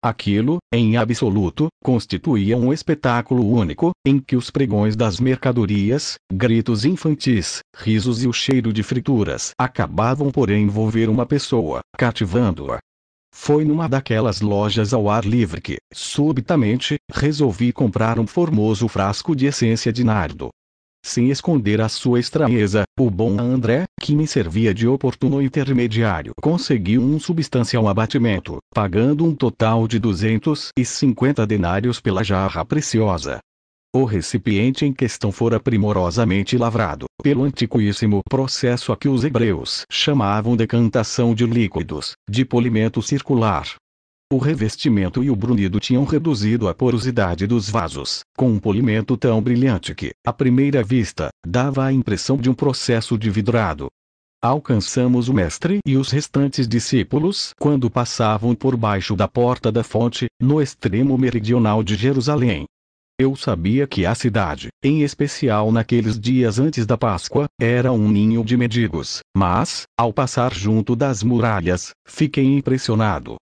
Aquilo, em absoluto, constituía um espetáculo único, em que os pregões das mercadorias, gritos infantis, risos e o cheiro de frituras acabavam por envolver uma pessoa, cativando-a. Foi numa daquelas lojas ao ar livre que, subitamente, resolvi comprar um formoso frasco de essência de nardo. Sem esconder a sua estranheza, o bom André, que me servia de oportuno intermediário, conseguiu um substancial abatimento, pagando um total de 250 denários pela jarra preciosa. O recipiente em questão fora primorosamente lavrado, pelo antiquíssimo processo a que os hebreus chamavam decantação de líquidos, de polimento circular. O revestimento e o brunido tinham reduzido a porosidade dos vasos, com um polimento tão brilhante que, à primeira vista, dava a impressão de um processo de vidrado. Alcançamos o mestre e os restantes discípulos quando passavam por baixo da porta da fonte, no extremo meridional de Jerusalém. Eu sabia que a cidade, em especial naqueles dias antes da Páscoa, era um ninho de mendigos, mas, ao passar junto das muralhas, fiquei impressionado.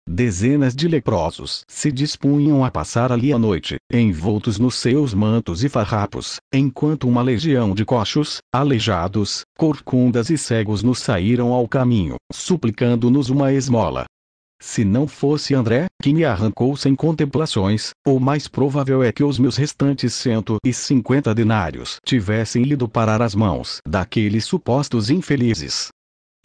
Dezenas de leprosos se dispunham a passar ali a noite, envoltos nos seus mantos e farrapos, enquanto uma legião de coxos, aleijados, corcundas e cegos nos saíram ao caminho, suplicando-nos uma esmola. Se não fosse André, que me arrancou sem contemplações, o mais provável é que os meus restantes 150 denários tivessem ido parar às mãos daqueles supostos infelizes.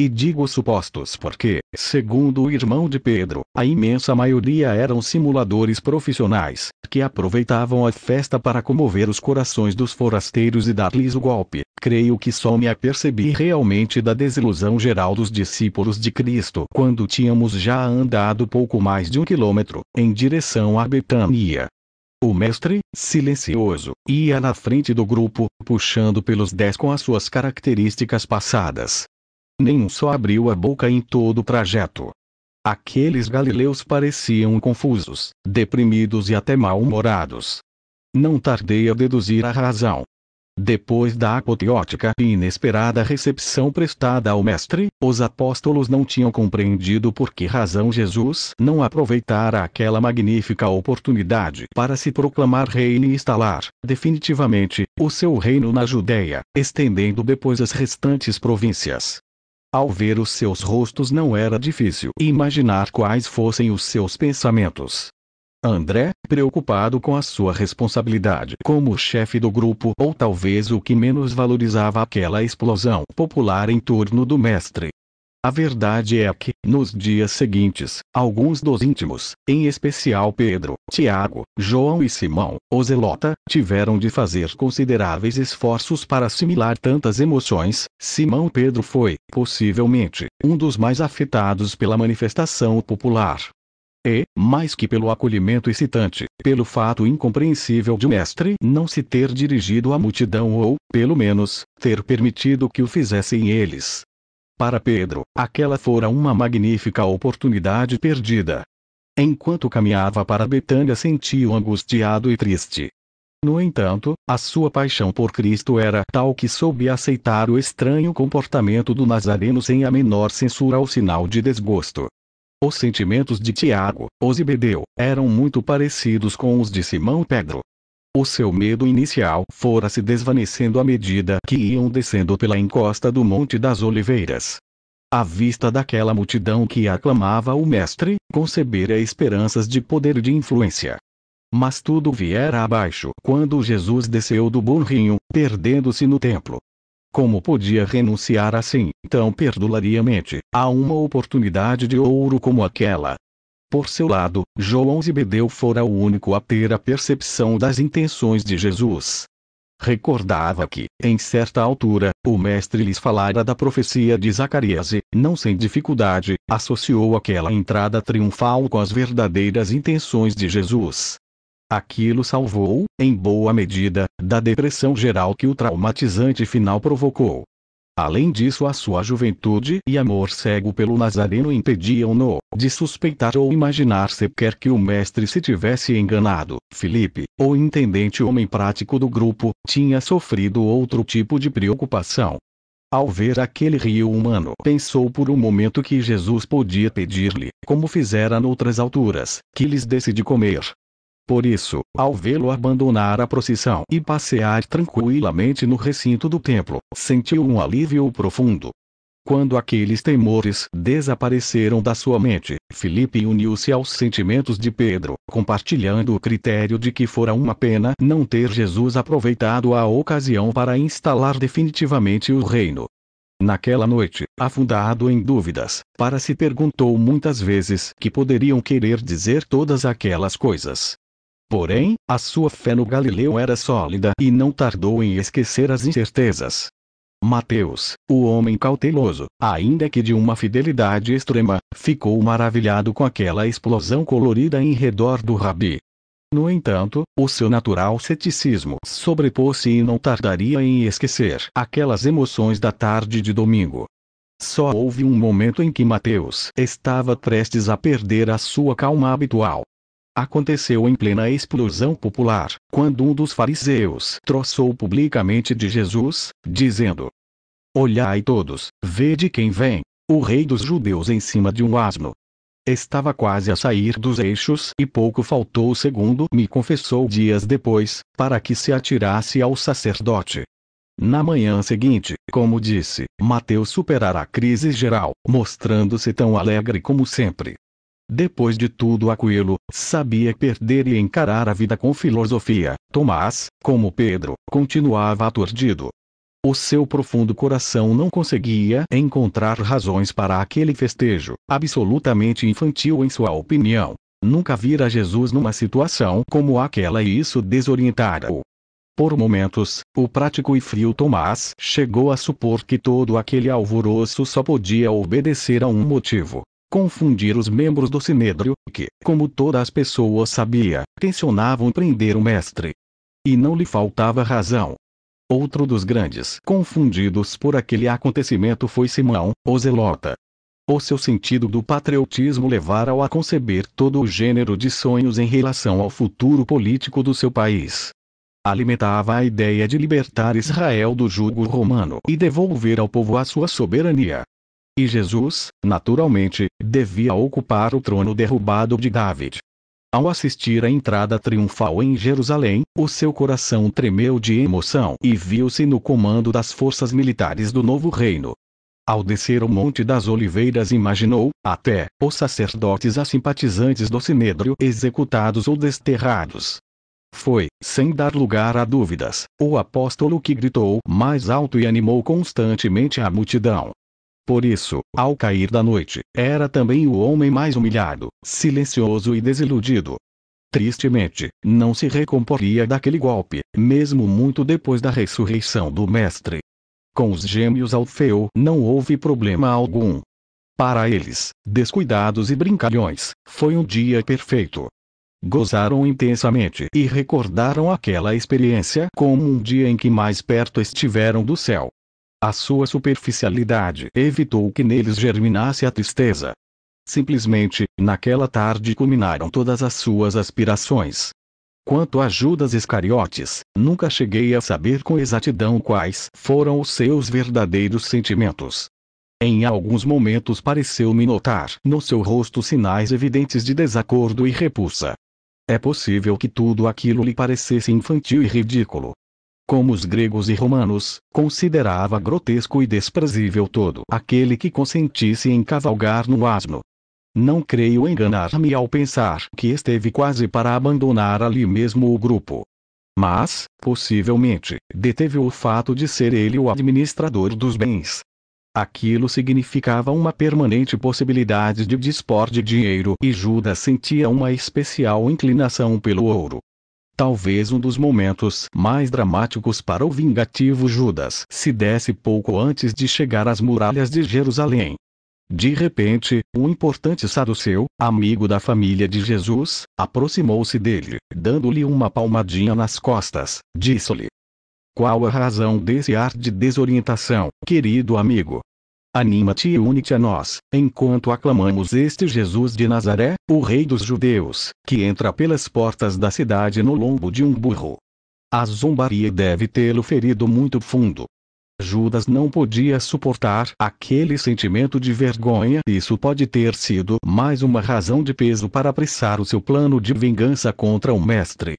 E digo supostos porque, segundo o irmão de Pedro, a imensa maioria eram simuladores profissionais, que aproveitavam a festa para comover os corações dos forasteiros e dar-lhes o golpe. Creio que só me apercebi realmente da desilusão geral dos discípulos de Cristo quando tínhamos já andado pouco mais de 1 quilômetro, em direção a Betânia. O mestre, silencioso, ia na frente do grupo, puxando pelos 10 com as suas características passadas. Nenhum só abriu a boca em todo o trajeto. Aqueles galileus pareciam confusos, deprimidos e até mal-humorados. Não tardei a deduzir a razão. Depois da apoteótica e inesperada recepção prestada ao mestre, os apóstolos não tinham compreendido por que razão Jesus não aproveitara aquela magnífica oportunidade para se proclamar rei e instalar, definitivamente, o seu reino na Judéia, estendendo depois as restantes províncias. Ao ver os seus rostos não era difícil imaginar quais fossem os seus pensamentos. André, preocupado com a sua responsabilidade como chefe do grupo ou talvez o que menos valorizava aquela explosão popular em torno do mestre. A verdade é que, nos dias seguintes, alguns dos íntimos, em especial Pedro, Tiago, João e Simão, o Zelota, tiveram de fazer consideráveis esforços para assimilar tantas emoções. Simão Pedro foi, possivelmente, um dos mais afetados pela manifestação popular. E, mais que pelo acolhimento excitante, pelo fato incompreensível de o mestre não se ter dirigido à multidão ou, pelo menos, ter permitido que o fizessem eles. Para Pedro, aquela fora uma magnífica oportunidade perdida. Enquanto caminhava para Betânia sentia-o angustiado e triste. No entanto, a sua paixão por Cristo era tal que soube aceitar o estranho comportamento do Nazareno sem a menor censura ou sinal de desgosto. Os sentimentos de Tiago, o Zebedeu, eram muito parecidos com os de Simão Pedro. O seu medo inicial fora se desvanecendo à medida que iam descendo pela encosta do Monte das Oliveiras. À vista daquela multidão que aclamava o mestre, concebera esperanças de poder e de influência. Mas tudo viera abaixo quando Jesus desceu do burrinho, perdendo-se no templo. Como podia renunciar assim, tão perdulariamente, a uma oportunidade de ouro como aquela? Por seu lado, João Zebedeu fora o único a ter a percepção das intenções de Jesus. Recordava que, em certa altura, o mestre lhes falara da profecia de Zacarias e, não sem dificuldade, associou aquela entrada triunfal com as verdadeiras intenções de Jesus. Aquilo salvou-o, em boa medida, da depressão geral que o traumatizante final provocou. Além disso, a sua juventude e amor cego pelo Nazareno impediam-no de suspeitar ou imaginar sequer que o mestre se tivesse enganado. Filipe, o intendente homem prático do grupo, tinha sofrido outro tipo de preocupação. Ao ver aquele rio humano, pensou por um momento que Jesus podia pedir-lhe, como fizera noutras alturas, que lhes desse de comer. Por isso, ao vê-lo abandonar a procissão e passear tranquilamente no recinto do templo, sentiu um alívio profundo. Quando aqueles temores desapareceram da sua mente, Filipe uniu-se aos sentimentos de Pedro, compartilhando o critério de que fora uma pena não ter Jesus aproveitado a ocasião para instalar definitivamente o reino. Naquela noite, afundado em dúvidas, para se perguntou muitas vezes que poderiam querer dizer todas aquelas coisas. Porém, a sua fé no Galileu era sólida e não tardou em esquecer as incertezas. Mateus, o homem cauteloso, ainda que de uma fidelidade extrema, ficou maravilhado com aquela explosão colorida em redor do rabi. No entanto, o seu natural ceticismo sobrepôs-se e não tardaria em esquecer aquelas emoções da tarde de domingo. Só houve um momento em que Mateus estava prestes a perder a sua calma habitual. Aconteceu em plena explosão popular, quando um dos fariseus troçou publicamente de Jesus, dizendo: "Olhai todos, vede quem vem, o rei dos judeus em cima de um asno." Estava quase a sair dos eixos e pouco faltou segundo me confessou dias depois, para que se atirasse ao sacerdote. Na manhã seguinte, como disse, Mateus superara a crise geral, mostrando-se tão alegre como sempre. Depois de tudo aquilo, sabia perder e encarar a vida com filosofia. Tomás, como Pedro, continuava aturdido. O seu profundo coração não conseguia encontrar razões para aquele festejo, absolutamente infantil em sua opinião. Nunca vira Jesus numa situação como aquela e isso desorientara-o. Por momentos, o prático e frio Tomás chegou a supor que todo aquele alvoroço só podia obedecer a um motivo: confundir os membros do Sinédrio, que, como todas as pessoas sabia, tensionavam prender o mestre. E não lhe faltava razão. Outro dos grandes confundidos por aquele acontecimento foi Simão, o zelota. O seu sentido do patriotismo levara-o a conceber todo o gênero de sonhos em relação ao futuro político do seu país. Alimentava a ideia de libertar Israel do jugo romano e devolver ao povo a sua soberania. E Jesus, naturalmente, devia ocupar o trono derrubado de David. Ao assistir à entrada triunfal em Jerusalém, o seu coração tremeu de emoção e viu-se no comando das forças militares do novo reino. Ao descer o Monte das Oliveiras imaginou, até, os sacerdotes a simpatizantes do Sinédrio executados ou desterrados. Foi, sem dar lugar a dúvidas, o apóstolo que gritou mais alto e animou constantemente a multidão. Por isso, ao cair da noite, era também o homem mais humilhado, silencioso e desiludido. Tristemente, não se recomporia daquele golpe, mesmo muito depois da ressurreição do Mestre. Com os gêmeos Alfeu não houve problema algum. Para eles, descuidados e brincalhões, foi um dia perfeito. Gozaram intensamente e recordaram aquela experiência como um dia em que mais perto estiveram do céu. A sua superficialidade evitou que neles germinasse a tristeza. Simplesmente, naquela tarde culminaram todas as suas aspirações. Quanto a Judas Iscariotes, nunca cheguei a saber com exatidão quais foram os seus verdadeiros sentimentos. Em alguns momentos pareceu-me notar no seu rosto sinais evidentes de desacordo e repulsa. É possível que tudo aquilo lhe parecesse infantil e ridículo. Como os gregos e romanos, considerava grotesco e desprezível todo aquele que consentisse em cavalgar no asno. Não creio enganar-me ao pensar que esteve quase para abandonar ali mesmo o grupo. Mas, possivelmente, deteve o fato de ser ele o administrador dos bens. Aquilo significava uma permanente possibilidade de dispor de dinheiro e Judas sentia uma especial inclinação pelo ouro. Talvez um dos momentos mais dramáticos para o vingativo Judas se desse pouco antes de chegar às muralhas de Jerusalém. De repente, um importante saduceu, amigo da família de Jesus, aproximou-se dele, dando-lhe uma palmadinha nas costas, disse-lhe: "Qual a razão desse ar de desorientação, querido amigo? Anima-te e une-te a nós, enquanto aclamamos este Jesus de Nazaré, o rei dos judeus, que entra pelas portas da cidade no lombo de um burro." A zombaria deve tê-lo ferido muito fundo. Judas não podia suportar aquele sentimento de vergonha. Isso pode ter sido mais uma razão de peso para apressar o seu plano de vingança contra o mestre.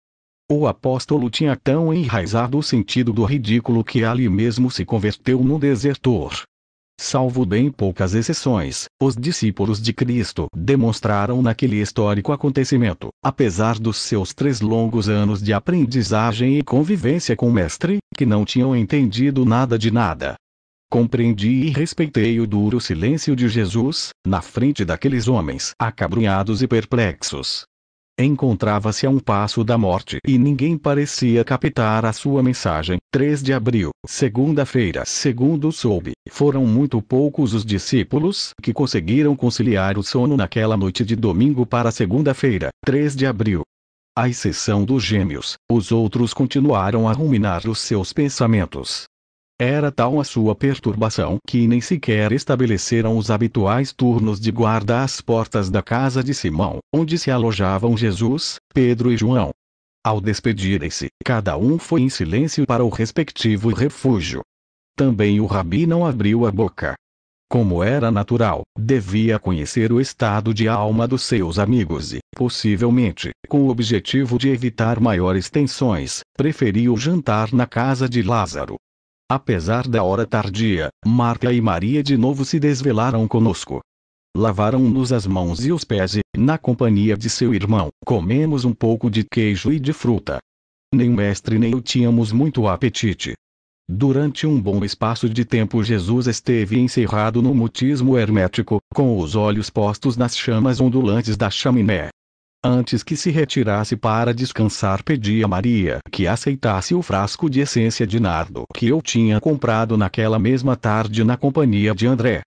O apóstolo tinha tão enraizado o sentido do ridículo que ali mesmo se converteu num desertor. Salvo bem poucas exceções, os discípulos de Cristo demonstraram naquele histórico acontecimento, apesar dos seus 3 longos anos de aprendizagem e convivência com o Mestre, que não tinham entendido nada de nada. Compreendi e respeitei o duro silêncio de Jesus, na frente daqueles homens acabrunhados e perplexos. Encontrava-se a um passo da morte e ninguém parecia captar a sua mensagem. 3 de abril, segunda-feira. Segundo soube, foram muito poucos os discípulos que conseguiram conciliar o sono naquela noite de domingo para segunda-feira, 3 de abril. À exceção dos gêmeos, os outros continuaram a ruminar os seus pensamentos. Era tal a sua perturbação que nem sequer estabeleceram os habituais turnos de guarda às portas da casa de Simão, onde se alojavam Jesus, Pedro e João. Ao despedirem-se, cada um foi em silêncio para o respectivo refúgio. Também o rabi não abriu a boca. Como era natural, devia conhecer o estado de alma dos seus amigos e, possivelmente, com o objetivo de evitar maiores tensões, preferiu jantar na casa de Lázaro. Apesar da hora tardia, Marta e Maria de novo se desvelaram conosco. Lavaram-nos as mãos e os pés e, na companhia de seu irmão, comemos um pouco de queijo e de fruta. Nem o mestre nem eu tínhamos muito apetite. Durante um bom espaço de tempo Jesus esteve encerrado no mutismo hermético, com os olhos postos nas chamas ondulantes da chaminé. Antes que se retirasse para descansar, pedi a Maria que aceitasse o frasco de essência de nardo que eu tinha comprado naquela mesma tarde na companhia de André.